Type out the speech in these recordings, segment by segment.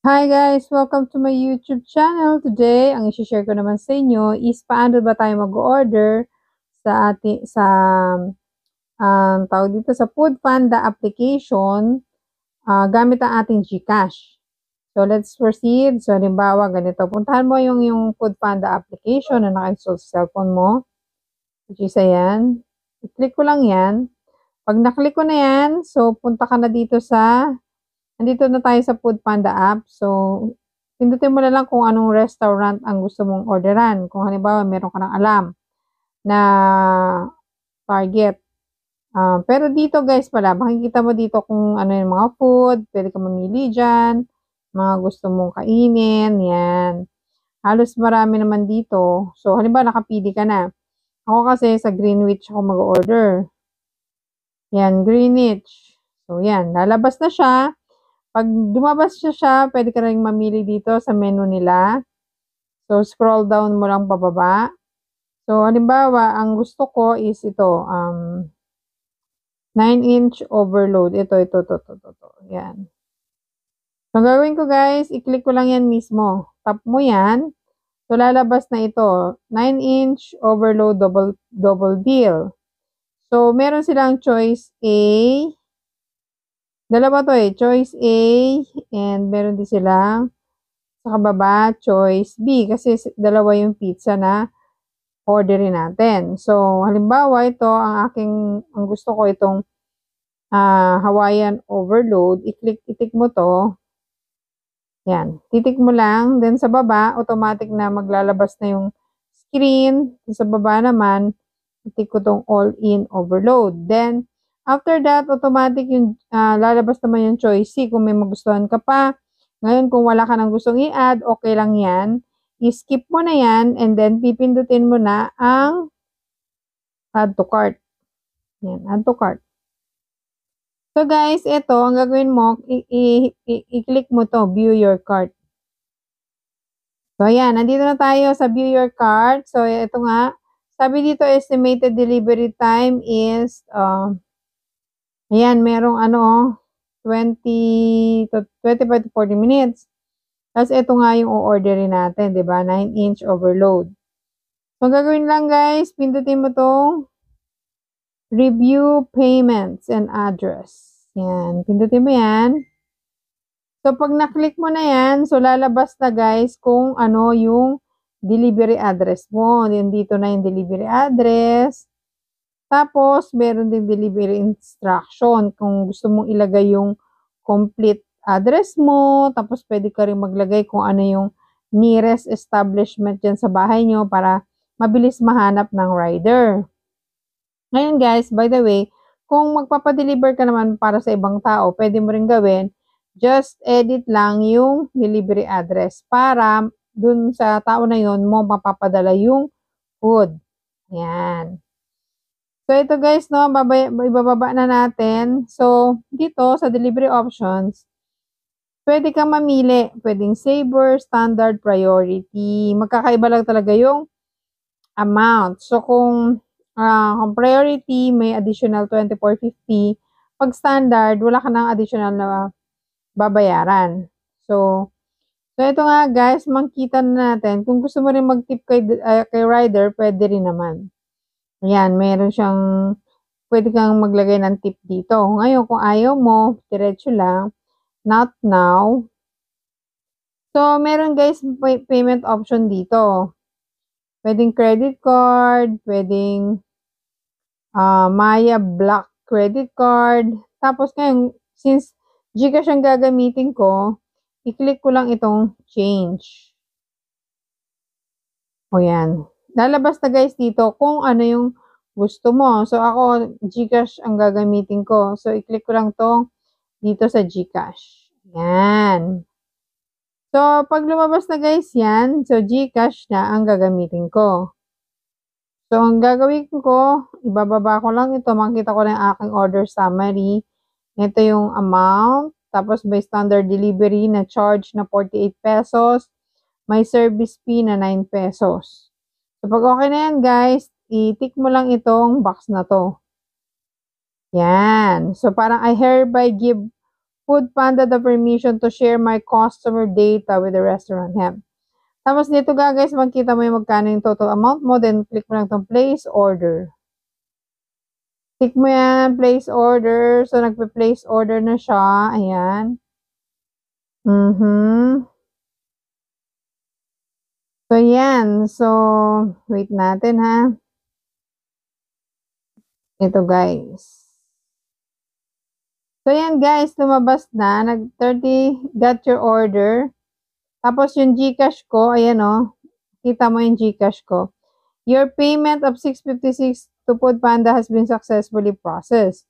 Hi guys! Welcome to my YouTube channel. Today, ang i-share ko naman sa inyo is paano ba tayo mag-order sa tawag dito sa Food Panda application gamit ang ating GCash. So let's proceed. So halimbawa ganito, puntahan mo yung Food Panda application na naka-install sa cellphone mo. Which is ayan. I-click ko lang yan. Pag na-click ko na yan, so punta ka na dito nandito na tayo sa Food Panda app. So, pindutin mo na lang kung anong restaurant ang gusto mong orderan. Kung halimbawa, meron ka ng alam na target. Pero dito guys pala, makikita mo dito kung ano yung mga food, pwede ka mamili dyan, mga gusto mong kainin, yan. Halos marami naman dito. So, halimbawa, nakapili ka na. Ako kasi sa Greenwich ako mag-order. Yan, Greenwich. So, yan, lalabas na siya. Pag lumabas siya, pwede ka rin mamili dito sa menu nila. So, scroll down mo lang pababa. So, halimbawa, ang gusto ko is ito, 9-inch overload. Ito. Yan. So, ang gagawin ko guys, i-click ko lang yan mismo. Tap mo yan. So, lalabas na ito, 9-inch overload double deal. So, meron silang choice A. Dalawa to choice A, and meron din silang sa kababa, choice B, kasi dalawa yung pizza na orderin natin. So, halimbawa, ito, ang gusto ko itong Hawaiian overload, itik mo to. Yan, titik mo lang, then sa baba, automatic na maglalabas na yung screen. Sa baba naman, itik ko tong all-in overload. Then, after that, automatic yung lalabas naman yung choice C kung may magustuhan ka pa. Ngayon, kung wala ka nang gustong i-add, okay lang yan. I-skip mo na yan and then pipindutin mo na ang add to cart. Yan, add to cart. So guys, ito, ang gagawin mo, i-click mo to, view your cart. So ayan, nandito na tayo sa view your cart. So ito nga, sabi dito estimated delivery time is ayan, merong 20 to 25 to 40 minutes. Tapos ito nga yung o-orderin natin, 'di ba? 9-inch overload. So gagawin lang guys, pindutin mo tong review payments and address. Yan, pindutin mo yan. So pag na-click mo na yan, so lalabas na guys kung ano yung delivery address mo. Then dito na yung delivery address. Tapos, meron din delivery instruction kung gusto mong ilagay yung complete address mo. Tapos, pwede ka rin maglagay kung ano yung nearest establishment dyan sa bahay nyo para mabilis mahanap ng rider. Ngayon guys, by the way, kung magpapadeliver ka naman para sa ibang tao, pwede mo rin gawin, just edit lang yung delivery address para dun sa tao na yun mo mapapadala yung food. Ayan. So, ito guys, no, ibababa na natin. So, dito sa delivery options, pwede kang mamili. Pwedeng saver, standard, priority. Magkakaiba lang talaga yung amount. So, kung priority, may additional 24.50. Pag standard, wala ka ng additional na babayaran. So ito nga guys, makita na natin. Kung gusto mo rin mag-tip kay rider, pwede rin naman. Ayan, meron siyang, pwede kang maglagay ng tip dito. Ngayon, kung ayaw mo, diretso lang, not now. So, meron guys, payment option dito. Pwedeng credit card, pwedeng Maya Black credit card. Tapos ngayon, since GCash ang gagamitin ko, i-click ko lang itong change. O yan. Lalabas na guys dito kung ano yung gusto mo. So ako, GCash ang gagamitin ko. So i-click ko lang tong dito sa GCash. Yan. So pag lumabas na guys yan, so GCash na ang gagamitin ko. So ang gagawin ko, ibababa ko lang ito. Makita ko na yung aking order summary. Ito yung amount. Tapos by standard delivery na charge na 48 pesos. May service fee na 9 pesos. So, pag okay na yan, guys, i-tick mo lang itong box na to. Yan. So, parang I hereby give Foodpanda the permission to share my customer data with the restaurant. Yan. Tapos dito guys, magkita mo yung magkano yung total amount mo. Then, click mo lang itong place order. Click mo yan, place order. So, nagpe-place order na siya. Ayan. So, yan. So, wait natin ha. Ito guys. So, yan guys, lumabas na. Nag-30, got your order. Tapos, yung GCash ko, ayan o. Kita mo yung GCash ko. Your payment of 656 to Foodpanda has been successfully processed.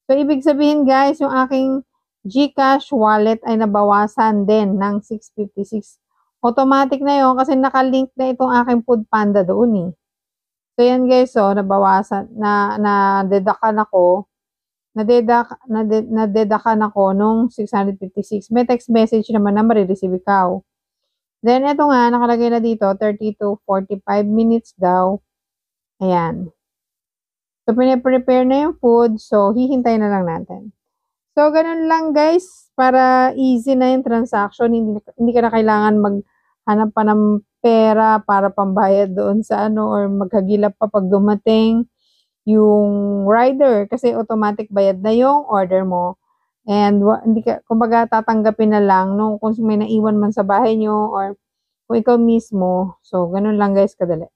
So, ibig sabihin guys, yung aking GCash wallet ay nabawasan din ng 656. Automatic na yun kasi nakalink na itong aking Foodpanda doon eh. So, yan guys, so, nabawasan, na-deductan ako. Nadedakan ako nung 656. May text message naman na marireceive ikaw. Then, ito nga, nakalagay na dito, 30 to 45 minutes daw. Ayan. So, pinaprepare na yung food. So, hihintay na lang natin. So, ganun lang guys. Para easy na yung transaction. Hindi ka na kailangan maghanap pa ng pera para pambayad doon sa ano or maghagilap pa pag dumating yung rider kasi automatic bayad na yung order mo. And hindi ka, kumbaga tatanggapin na lang nung kung may naiwan man sa bahay nyo or kung ikaw mismo. So, ganun lang guys kadali.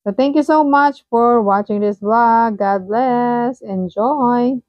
So, thank you so much for watching this vlog. God bless. Enjoy!